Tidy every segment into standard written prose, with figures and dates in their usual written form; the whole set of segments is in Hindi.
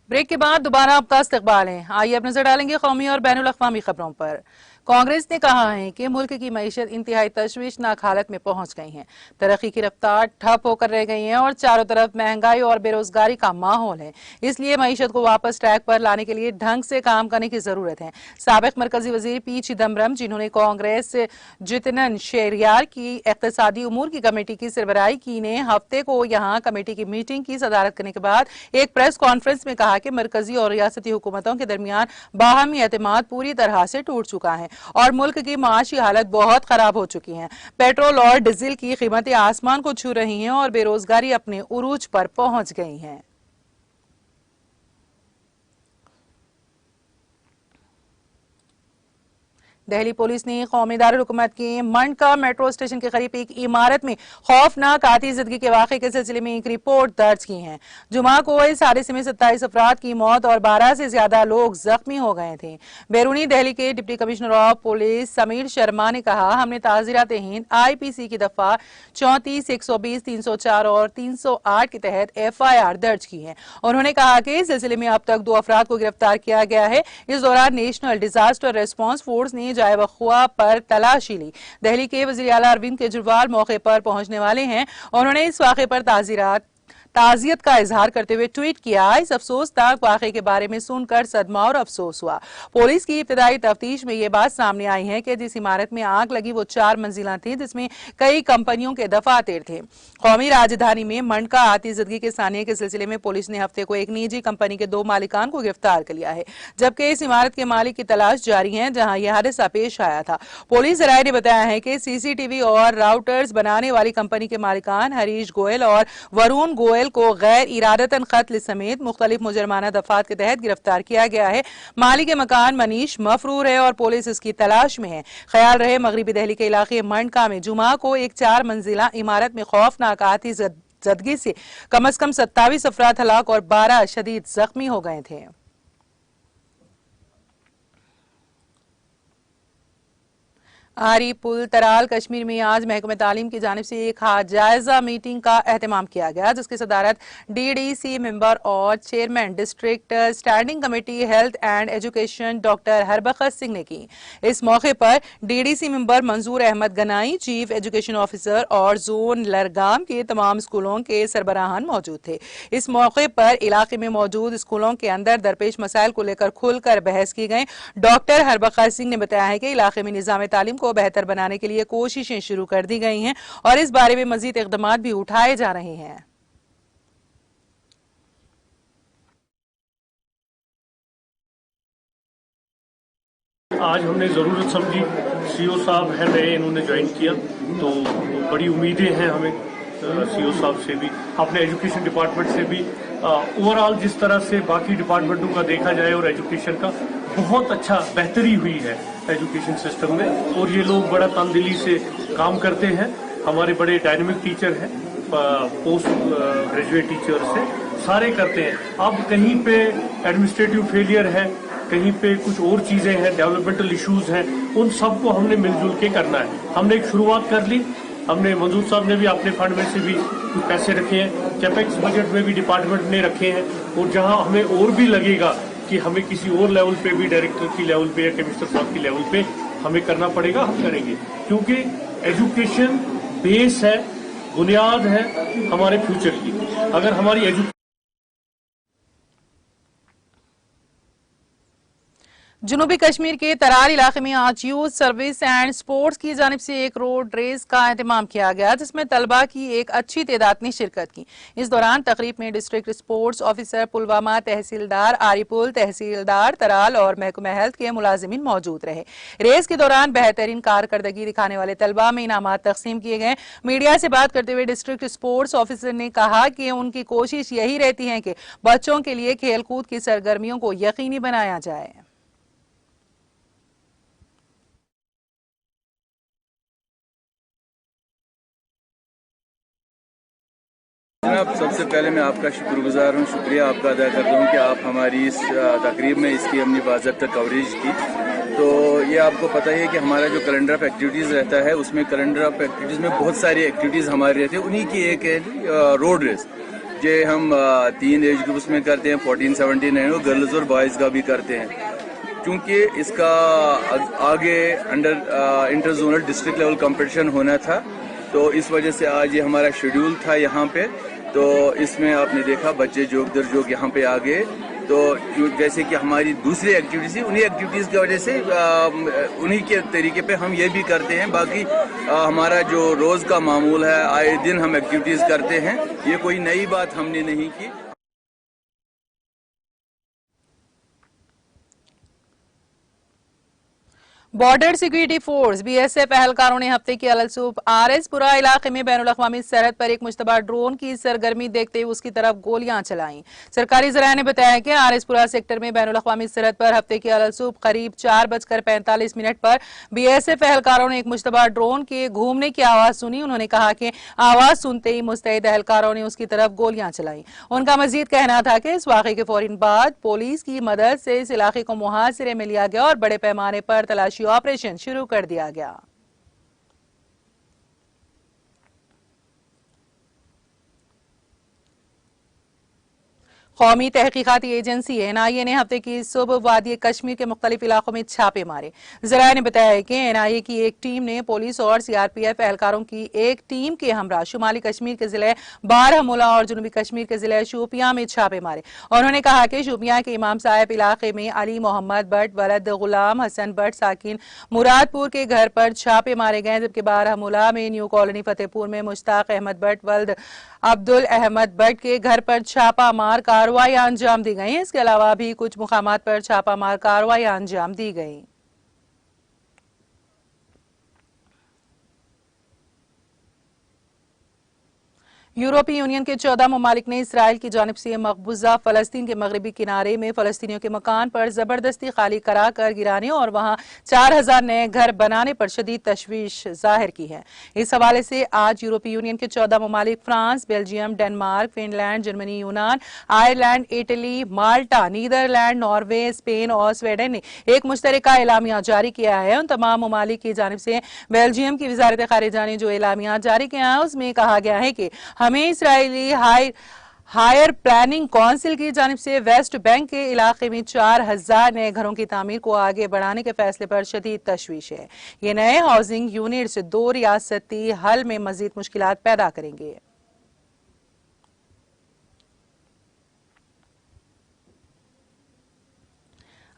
ब्रेक के बाद दोबारा आपका इस्तकबाल है। आइए अब नजर डालेंगे कौमी और बैनुल अक़वामी खबरों पर। कांग्रेस ने कहा है कि मुल्क की मईशत इंतहाई तशवीशनाक हालत में पहुंच गई है। तरक्की की रफ्तार ठप होकर रह गई है और चारों तरफ महंगाई और बेरोजगारी का माहौल है। इसलिए मईशत को वापस ट्रैक पर लाने के लिए ढंग से काम करने की जरूरत है। साबिक मरकजी वजीर पी चिदम्बरम, जिन्होंने कांग्रेस जितनन शेरियार की इक्तिसादी उमूर की कमेटी की सरबराही की, ने हफ्ते को यहाँ कमेटी की मीटिंग की सदारत करने के बाद एक प्रेस कॉन्फ्रेंस में कहा कि मरकजी और रियासती हुकूमतों के दरमियान बाहमी एतमाद पूरी तरह से टूट चुका है और मुल्क की माशी हालत बहुत खराब हो चुकी है। पेट्रोल और डीजल की कीमतें आसमान को छू रही हैं और बेरोजगारी अपने उरूज पर पहुंच गई है। दिल्ली पुलिस ने कौमी दारुल हुकूमत के मंडका मेट्रो स्टेशन के करीब एक इमारत में खौफनाक आतिशज़दगी के वाक़े के सिलसिले में एक रिपोर्ट दर्ज की है। जुमा को इस हादसे में 27 अफराद की मौत और 12 से ज्यादा लोग जख्मी हो गए थे। बैरूनी दिल्ली के deputy commissioner of police Sameer Sharma ने कहा, हमने ताज़ीरात हिंद IPC की दफा 34, 120, 304 और 308 के तहत FIR दर्ज की है। उन्होंने कहा कि इस सिलसिले में अब तक 2 अफराद को गिरफ्तार किया गया है। इस दौरान नेशनल डिजास्टर रेस्पॉन्स फोर्स ने जाए वखुआ पर तलाशी ली। दिल्ली के वज़ीर आला अरविंद केजरीवाल मौके पर पहुंचने वाले हैं। उन्होंने इस वाक़े पर ताज़ियत का इजहार करते हुए ट्वीट किया, इस अफसोसनाक वाक़े के बारे में सुनकर सदमा और अफसोस हुआ। पुलिस की इब्तिदाई तफ्तीश में यह बात सामने आई है कि जिस इमारत में आग लगी वो 4 मंजिला थी, जिसमें कई कंपनियों के दफातर थे। कौमी राजधानी में मंडका आतिशज़दगी के सानिये के सिलसिले में पुलिस ने हफ्ते को एक निजी कंपनी के 2 मालिकान को गिरफ्तार कर लिया है, जबकि इस इमारत के मालिक की तलाश जारी है जहां यह हादसा पेश आया था। पुलिस जराये ने बताया है कि CCTV और राउटर्स बनाने वाली कंपनी के मालिकान हरीश गोयल और वरुण गोयल को गैर इरादतन कत्ल समेत मुख्तलिफ मुजरमाना दफात के तहत गिरफ्तार किया गया है। मालिक मकान मनीष मफरूर है और पुलिस इसकी तलाश में है। ख्याल रहे, मगरिबी दिल्ली के इलाके मंडका में जुमा को एक 4 मंजिला इमारत में खौफनाक आतिशज़दगी से कम अज कम 27 अफराद हलाक और 12 शदीद जख्मी हो गए थे। आरी पुल तराल कश्मीर में आज महकमे तालीम की जानिब से एक जायजा मीटिंग का एहतमाम किया गया, जिसकी सदारत DDC मेंबर और chairman district standing committee health and education doctor Harbakhsh Singh ने की। इस मौके पर DDC member Manzoor Ahmad Ganai, chief education officer और जोन लरगाम के तमाम स्कूलों के सरबराहान मौजूद थे। इस मौके पर इलाके में मौजूद स्कूलों के अंदर दरपेश मसाइल को लेकर खुलकर बहस की गई। डॉक्टर हरबख्श सिंह ने बताया है कि इलाके में निजाम तालीम को बेहतर बनाने के लिए कोशिशें शुरू कर दी गई हैं और इस बारे में मजीद इक़दामात भी उठाए जा रहे हैं। आज हमने ज़रूरत समझी, CO साहब है नए, इन्होंने ज्वाइन किया, तो बड़ी उम्मीदें हैं हमें CO साहब से भी, अपने एजुकेशन डिपार्टमेंट से भी। ओवरऑल जिस तरह से बाकी डिपार्टमेंटों का देखा जाए और एजुकेशन का बहुत अच्छा बेहतरी हुई है एजुकेशन सिस्टम में, और ये लोग बड़ा तनदिली से काम करते हैं। हमारे बड़े डायनेमिक टीचर हैं, पोस्ट ग्रेजुएट टीचर से सारे करते हैं। अब कहीं पे एडमिनिस्ट्रेटिव फेलियर है, कहीं पे कुछ और चीजें हैं, डेवलपमेंटल इश्यूज हैं, उन सबको हमने मिलजुल के करना है। हमने एक शुरुआत कर ली, हमने मंजूर साहब ने भी अपने फंड में से भी कुछ पैसे रखे हैं, कैपेक्स बजट में भी डिपार्टमेंट ने रखे हैं, और जहां हमें और भी लगेगा कि हमें किसी और लेवल पे भी, डायरेक्टर की लेवल पे या कमिश्नर साहब की लेवल पे हमें करना पड़ेगा, हम करेंगे। क्योंकि एजुकेशन बेस है, बुनियाद है हमारे फ्यूचर की। अगर हमारी जनूबी कश्मीर के तरार इलाके में आज यूथ सर्विस एंड स्पोर्ट्स की जानिब से एक रोड रेस का एहतमाम किया गया, जिसमें तलबा की एक अच्छी तादाद ने शिरकत की। इस दौरान तकरीब में डिस्ट्रिक्ट स्पोर्ट्स ऑफिसर पुलवामा, तहसीलदार आरिपुल, तहसीलदार तराल और महकमा हेल्थ के मुलाजिमीन मौजूद रहे। रेस के दौरान बेहतरीन कारकर्दगी दिखाने वाले तलबा में इनामात तकसीम किए गए। मीडिया से बात करते हुए डिस्ट्रिक्ट स्पोर्ट्स ऑफिसर ने कहा कि उनकी कोशिश यही रहती है कि बच्चों के लिए खेलकूद की सरगर्मियों को यकीनी बनाया जाए। जनाब, सबसे पहले मैं आपका शुक्रगुजार हूँ, शुक्रिया आपका अदा करता हूँ कि आप हमारी इस तकरीब में इसकी हमने बाज़ाब्ता कवरेज की। तो ये आपको पता ही है कि हमारा जो कैलेंडर ऑफ एक्टिविटीज़ रहता है, उसमें कैलेंडर ऑफ एक्टिविटीज़ में बहुत सारी एक्टिविटीज़ हमारी रहती है। उन्हीं की एक है रोड रेस, ये हम 3 एज ग्रुप्स में करते हैं, 14, 17 और गर्ल्स और बॉयज़ का भी करते हैं। क्योंकि इसका आगे under inter zonal district level competition होना था, तो इस वजह से आज ये हमारा शेड्यूल था यहाँ पे। तो इसमें आपने देखा बच्चे जोक दर जोक यहाँ पे आ गए। तो जैसे कि हमारी दूसरी एक्टिविटीज़ थी, उन्हीं एक्टिविटीज़ की वजह से उन्हीं के तरीके पे हम ये भी करते हैं। बाकी हमारा जो रोज़ का मामूल है, आए दिन हम एक्टिविटीज़ करते हैं, ये कोई नई बात हमने नहीं की। बॉर्डर सिक्योरिटी फोर्स बीएसएफ एहलकारों ने हफ्ते की अलसूब आरएसपुरा इलाके में बैनुल-अक़वामी सरहद पर एक मुश्तबा ड्रोन की सरगर्मी देखते हुए उसकी तरफ गोलियां चलाईं। सरकारी ज़राए ने बताया कि आरएसपुरा सेक्टर में बैनुल-अक़वामी सरहद पर हफ्ते की अलसूब करीब 4:45 पर बीएसएफ एहलकारों ने एक मुश्तबा ड्रोन के घूमने की आवाज सुनी। उन्होंने कहा कि आवाज सुनते ही मुस्तैद एहलकारों ने उसकी तरफ गोलियां चलाई। उनका मजीद कहना था कि इस वाक़े के फौरन बाद पुलिस की मदद से इस इलाके को मुहासिरे में लिया गया और बड़े पैमाने पर तलाशी ऑपरेशन शुरू कर दिया गया। कौमी तहकीकाती एजेंसी एनआईए ने हफ्ते की सुबह वादी कश्मीर के मुख्तलिफ इलाकों में छापे मारे। ज़राए ने बताया कि एनआईए की एक टीम ने पुलिस और सीआरपीएफ एहलकारों की एक टीम के हमरा शुमाली कश्मीर के जिले बारामूला और जनूबी कश्मीर के जिले शोपियां में छापे मारे। उन्होंने कहा कि शोपियां के इमाम साहब इलाके में अली मोहम्मद भट्ट वलद गुलाम हसन भट्ट साकिन मुरादपुर के घर पर छापे मारे गए, जबकि बारामूला में न्यू कॉलोनी फतेहपुर में मुश्ताक अहमद भट्ट वल्द अब्दुल अहमद भट्ट के घर पर छापा मार कार्रवाई अंजाम दी गई। इसके अलावा भी कुछ मुकामात पर छापा मार कार्रवाई अंजाम दी गई। यूरोपीय यूनियन के 14 ममालिक ने इसराइल की जानिब से मकबूजा फलस्तीन के मगरबी किनारे में फलस्तीनियों के मकान पर जबरदस्ती खाली करा कर गिराने और वहां 4000 नए घर बनाने पर शदीद तशवीश जाहिर की है। इस हवाले से आज यूरोपीय यूनियन के 14 ममालिक France, Belgium, Denmark, Finland, Germany, यूनान, आयरलैंड, इटली, माल्टा, नीदरलैंड, नॉर्वे, स्पेन और स्वीडन ने एक मुश्तरका एलामिया जारी किया है। उन तमाम ममालिक की जानिब से बेल्जियम की वजारत खारिजा ने जो एलामिया जारी किया है उसमें कहा गया है कि हमें इसराइली हायर प्लानिंग काउंसिल की जानिब से वेस्ट बैंक के इलाके में 4000 नए घरों की तामीर को आगे बढ़ाने के फैसले पर शदीद तशवीश है। ये नए हाउसिंग यूनिट्स 2 रियासती हल में मजीद मुश्किलात पैदा करेंगे।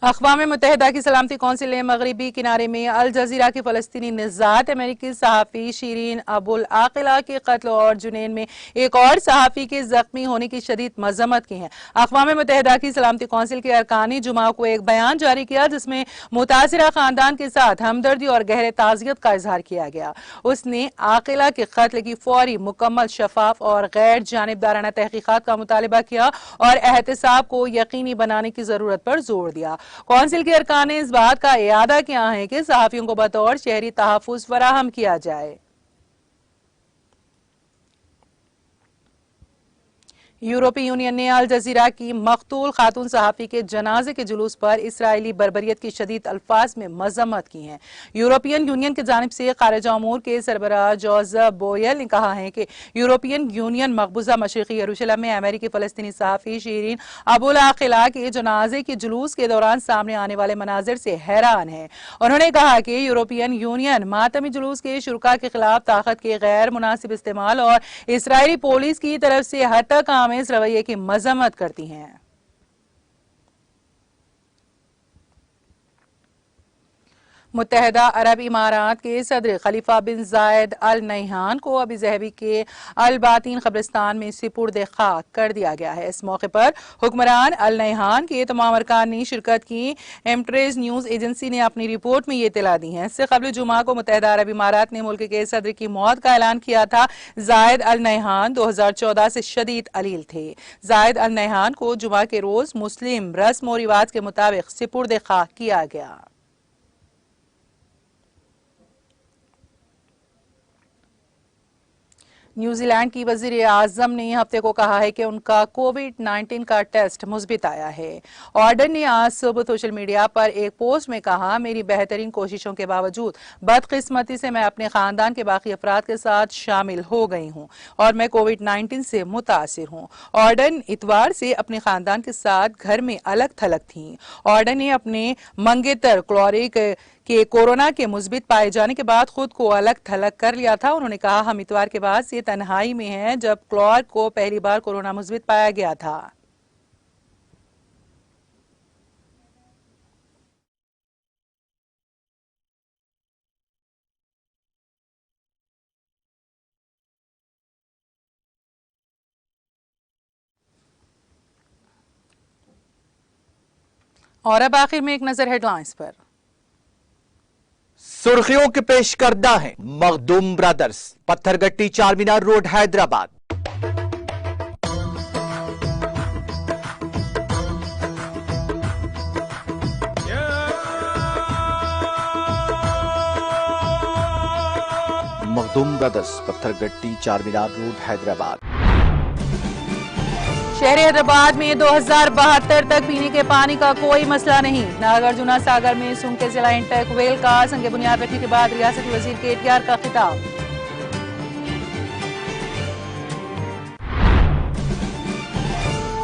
अक़वाम मुत्तहिदा की सलामती कौंसिल ने मगरबी किनारे में अल जजीरा की फलस्तीनी निज़ात अमेरिकी सहाफ़ी शीरीन अबुल आकिला के कत्ल और जुनैन में एक और सहाफ़ी के जख्मी होने की शदीद मजम्मत की है। अक़वाम मुत्तहिदा की सलामती कौंसिल के अरकानी जुमा को एक बयान जारी किया जिसमें मुतासिरा खानदान के साथ हमदर्दी और गहरे ताज़ियत का इजहार किया गया। उसने आकिला के कत्ल की फौरी, मुकम्मल, शफाफ और गैर जानिबदाराना तहकीकात का मुतालबा किया और एहतसाब को यकीनी बनाने की जरूरत पर जोर दिया। कौंसिल के अरकान ने इस बात का इयादा किया है कि सहाफियों को बतौर शहरी तहफ़्फ़ुज़ फराहम किया जाए। यूरोपीय यूनियन ने अल जजीरा की मकतूल खातून सहाफ़ी के जनाजे के जुलूस पर इसराइली बर्बरियत की शदीद अल्फाज में मजम्मत की है। यूरोपियन यूनियन की जानिब से खारिजा अमूर के सरबराह जोसेफ बोरेल ने कहा है कि यूरोपियन यूनियन मकबूजा मशरिकी यरूशलेम में अमेरिकी फ़लस्तीनी सहाफ़ी शीरीन अबुल आकिला के जनाजे के जुलूस के दौरान सामने आने वाले मनाजिर से हैरान है। उन्होंने कहा कि यूरोपियन यूनियन मातमी जुलूस के शुरका के खिलाफ ताकत के गैर मुनासिब इस्तेमाल और इसराइली पुलिस की तरफ से हद तक इस रवैये की मजम्मत करती हैं। मुत्तहिदा अरब इमारात के सदर खलीफा बिन जायद अल नहयान को अबी ज़हबी के अल बातीन कब्रिस्तान में सिपुर्द खाक कर दिया गया है। इस मौके पर हुक्मरान अल नहयान के तमाम अरकान ने शिरकत की। एमट्रेज न्यूज एजेंसी ने अपनी रिपोर्ट में ये इत्तला दी है। इससे कबल जुमा को मुत्तहिदा अरब इमारात ने मुल्क के सदर की मौत का ऐलान किया था। जायद अल नहयान 2014 से शदीद अलील थे। जायद अल नहयान को जुमा के रोज मुस्लिम रस्म और रिवाज के मुताबिक सिपुर्द खाक किया गया। न्यूजीलैंड की वजीर आजम ने हफ्ते को कहा है कि उनका कोविड-19 का टेस्ट मुस्बित आया है। ऑर्डन ने आज सुबह सोशल मीडिया पर एक पोस्ट में कहा, मेरी बेहतरीन कोशिशों के बावजूद बदकिस्मती से मैं अपने खानदान के बाकी अफराद के साथ शामिल हो गई हूं और मैं कोविड-19 से मुतासिर हूं। ऑर्डन इतवार से अपने खानदान के साथ घर में अलग थलग थीं। ऑर्डन ने अपने मंगेतर क्लोरिक के कोरोना के मुस्बित पाए जाने के बाद खुद को अलग थलग कर लिया था। उन्होंने कहा, हम इतवार के बाद से तन्हाई में हैं जब क्लॉर्क को पहली बार कोरोना मुस्बित पाया गया था। और अब आखिर में एक नजर हेडलाइंस पर। सुर्खियों के पेश करदा है Makhdoom brothers, Pathergatti Charminar road Hyderabad. Makhdoom brothers, Pathergatti Charminar road Hyderabad. शहर हैदराबाद में 2072 तक पीने के पानी का कोई मसला नहीं। नागार्जुना सागर में सुंके जिला इंटेक वेल का संग बुनियाद रखने के बाद रियासती वजीर KTR का खिताब।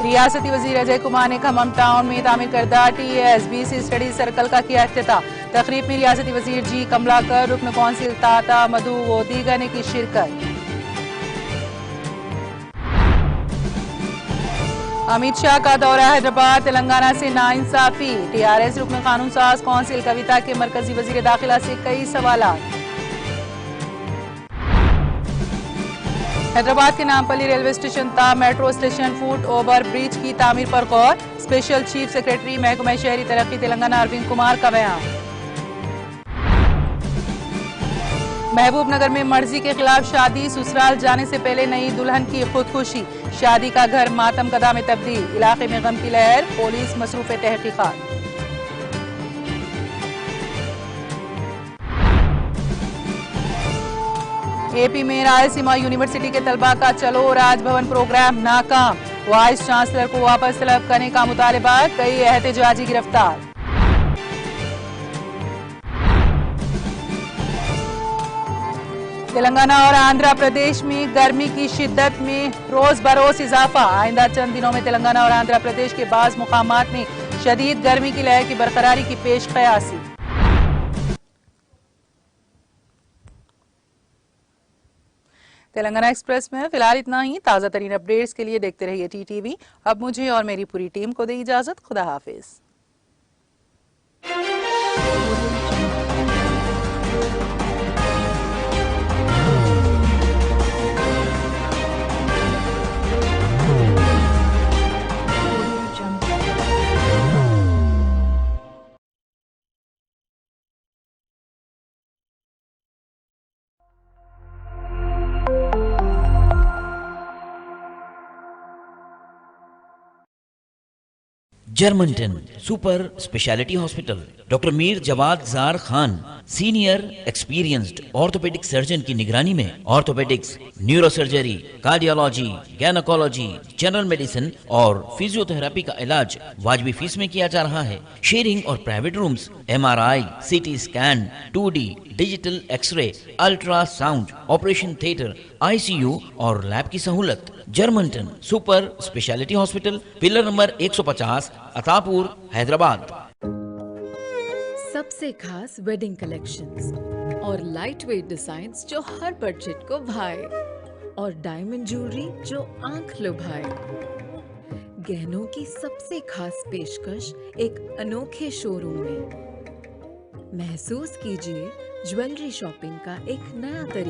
रियासती वजीर अजय कुमार ने खम्मम टाउन में तामीर करदा TASBC स्टडी सर्कल का किया इफ्तिताह। तकरीब में रियासती वजीर G कमलाकर, रुकन कौंसिल ताता मधु व दीगर ने की शिरकत। अमित शाह का दौरा हैदराबाद, तेलंगाना से नाइंसाफी। TRS रुकन कानून साज कौंसिल कविता के मरकजी वजीर दाखिला से कई सवालात। हैदराबाद के नामपल्ली रेलवे स्टेशन ता metro station foot over bridge की तामीर पर गौर। स्पेशल चीफ सेक्रेटरी महकमा शहरी तरक्की तेलंगाना अरविंद कुमार का बयान। महबूबनगर में मर्जी के खिलाफ शादी, ससुराल जाने से पहले नई दुल्हन की खुदकुशी। शादी का घर मातम कदा में तब्दील, इलाके में गम की लहर, पुलिस मसरूफ तहकीकात। AP में रायलसीमा यूनिवर्सिटी के तलबा का चलो राजभवन प्रोग्राम नाकाम। वाइस चांसलर को वापस तलब करने का मुतालबा, कई एहतजाजी गिरफ्तार। तेलंगाना और आंध्र प्रदेश में गर्मी की शिद्दत में रोज बरोज इजाफा। आइंदा चंद दिनों में तेलंगाना और आंध्र प्रदेश के बाज़ मुकामात में शदीद गर्मी की लहर की बरकरारी की पेश कयासी। तेलंगाना एक्सप्रेस में फिलहाल इतना ही। ताज़ा तरीन अपडेट्स के लिए देखते रहिए TTV। अब मुझे और मेरी पूरी टीम को दे इजाजत। खुदा हाफिज। जर्मनटन super speciality hospital, doctor Mir Jawad Zar Khan, senior experienced orthopaedic surgeon की निगरानी में orthopaedics, neurosurgery, cardiology, gynaecology, general medicine और फिजियोथेरेपी का इलाज वाजिबी फीस में किया जा रहा है। शेयरिंग और private rooms, MRI, CT scan, 2D digital x-ray, ultrasound, operation theatre, ICU और लैब की सहूलत। Germanton super speciality hospital, pillar number 150, Attapur, Hyderabad. सबसे खास वेडिंग कलेक्शंस और लाइट वेट डिजाइन्स जो हर बजट को भाए, और डायमंड ज्वेलरी जो आंख लुभाए। गहनों की सबसे खास पेशकश एक अनोखे शोरूम में। महसूस कीजिए ज्वेलरी शॉपिंग का एक नया तरीका।